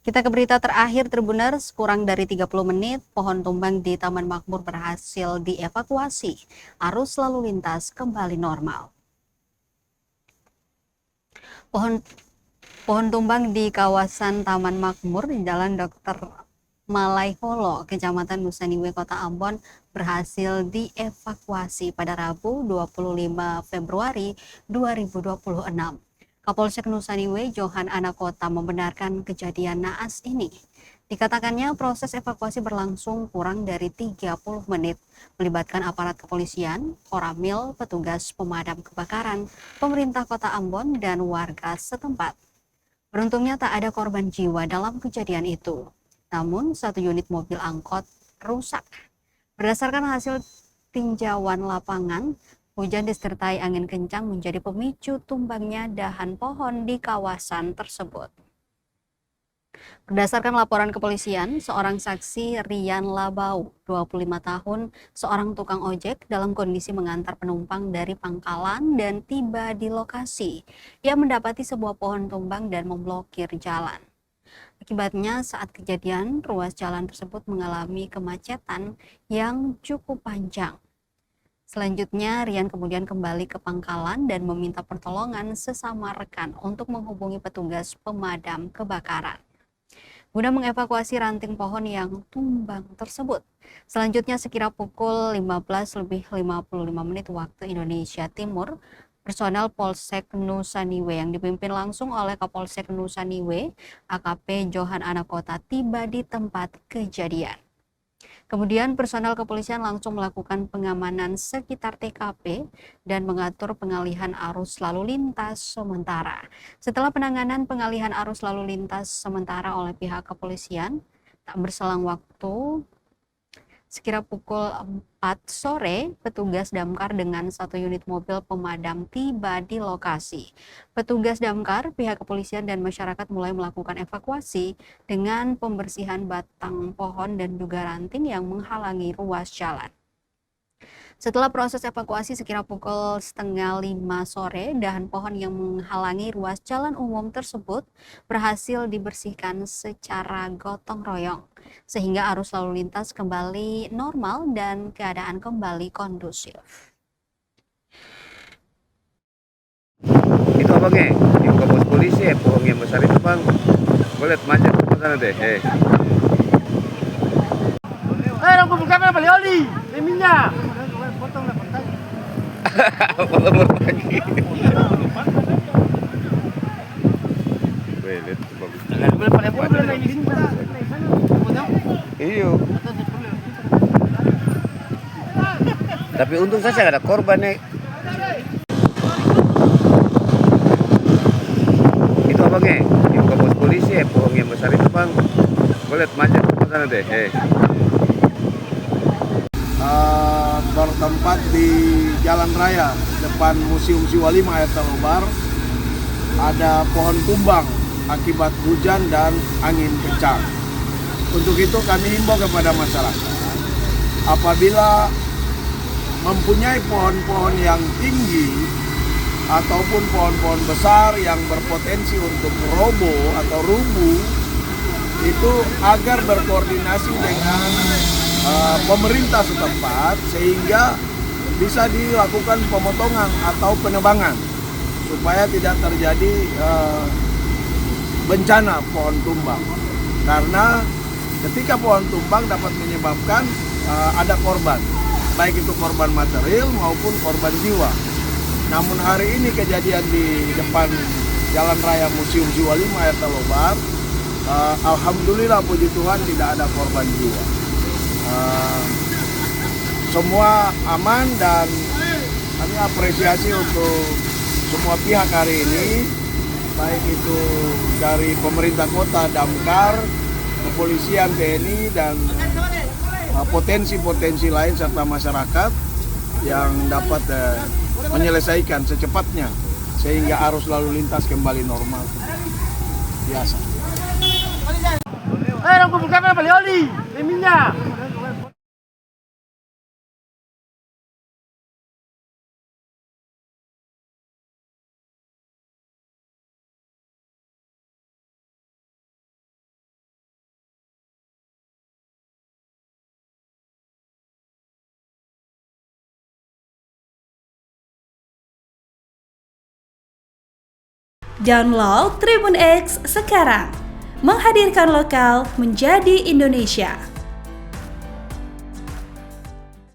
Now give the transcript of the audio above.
Kita ke berita terakhir, Tribuners. Kurang dari 30 menit, pohon tumbang di Taman Makmur berhasil dievakuasi. Arus lalu lintas kembali normal. Pohon tumbang di kawasan Taman Makmur di Jalan Dr. Malaiholo, Kecamatan Nusaniwe, Kota Ambon berhasil dievakuasi pada Rabu 25 Februari 2026. Kapolsek Nusaniwe, Johan Anakota, membenarkan kejadian naas ini. Dikatakannya proses evakuasi berlangsung kurang dari 30 menit, melibatkan aparat kepolisian, koramil, petugas pemadam kebakaran, pemerintah Kota Ambon, dan warga setempat. Beruntungnya tak ada korban jiwa dalam kejadian itu. Namun, satu unit mobil angkot rusak. Berdasarkan hasil tinjauan lapangan, hujan disertai angin kencang menjadi pemicu tumbangnya dahan pohon di kawasan tersebut. Berdasarkan laporan kepolisian, seorang saksi Rian Labau, 25 tahun, seorang tukang ojek dalam kondisi mengantar penumpang dari Pangkalan dan tiba di lokasi. Ia mendapati sebuah pohon tumbang dan memblokir jalan. Akibatnya saat kejadian, ruas jalan tersebut mengalami kemacetan yang cukup panjang. Selanjutnya, Rian kemudian kembali ke Pangkalan dan meminta pertolongan sesama rekan untuk menghubungi petugas pemadam kebakaran guna mengevakuasi ranting pohon yang tumbang tersebut. Selanjutnya sekira pukul 15:55 waktu Indonesia Timur, personel Polsek Nusaniwe yang dipimpin langsung oleh Kapolsek Nusaniwe, AKP Johan Anakota, tiba di tempat kejadian. Kemudian personel kepolisian langsung melakukan pengamanan sekitar TKP dan mengatur pengalihan arus lalu lintas sementara. Setelah penanganan pengalihan arus lalu lintas sementara oleh pihak kepolisian, tak berselang waktu, sekira pukul 4 sore, petugas damkar dengan satu unit mobil pemadam tiba di lokasi. Petugas damkar, pihak kepolisian, dan masyarakat mulai melakukan evakuasi dengan pembersihan batang pohon dan juga ranting yang menghalangi ruas jalan. Setelah proses evakuasi sekira pukul 4:30 sore, dahan pohon yang menghalangi ruas jalan umum tersebut berhasil dibersihkan secara gotong royong, sehingga arus lalu lintas kembali normal dan keadaan kembali kondusif. Itu apa nge? Yang ke pos polisi ya, pohon yang besar itu bang. Boleh macet ke sana deh. Orang kumpulkan apa oli, minyak. Kalau berbagi. Lihat itu bagus. Iya. Tapi untung saja nggak ada korban nih. Itu apa nge? Yang ke pos polisi ya, pohon yang besar itu bang. Boleh macet ke sana deh. Bertempat di jalan raya depan Museum Siwalima Air Terlobar. Ada pohon tumbang akibat hujan dan angin kencang. Untuk itu kami himbau kepada masyarakat, apabila mempunyai pohon-pohon yang tinggi ataupun pohon-pohon besar yang berpotensi untuk roboh atau rubuh, itu agar berkoordinasi dengan pemerintah setempat sehingga bisa dilakukan pemotongan atau penebangan supaya tidak terjadi bencana pohon tumbang, karena ketika pohon tumbang dapat menyebabkan ada korban, baik itu korban material maupun korban jiwa. Namun hari ini kejadian di depan Jalan Raya Museum Siwalima Air Terlobar, alhamdulillah puji Tuhan tidak ada korban jiwa. Semua aman dan kami apresiasi untuk semua pihak hari ini, baik itu dari pemerintah kota, damkar, kepolisian, TNI, dan potensi-potensi lain serta masyarakat yang dapat menyelesaikan secepatnya sehingga arus lalu lintas kembali normal biasa. Orang kumpulkan apa oli, minyak. Download Tribun X sekarang. Menghadirkan lokal menjadi Indonesia.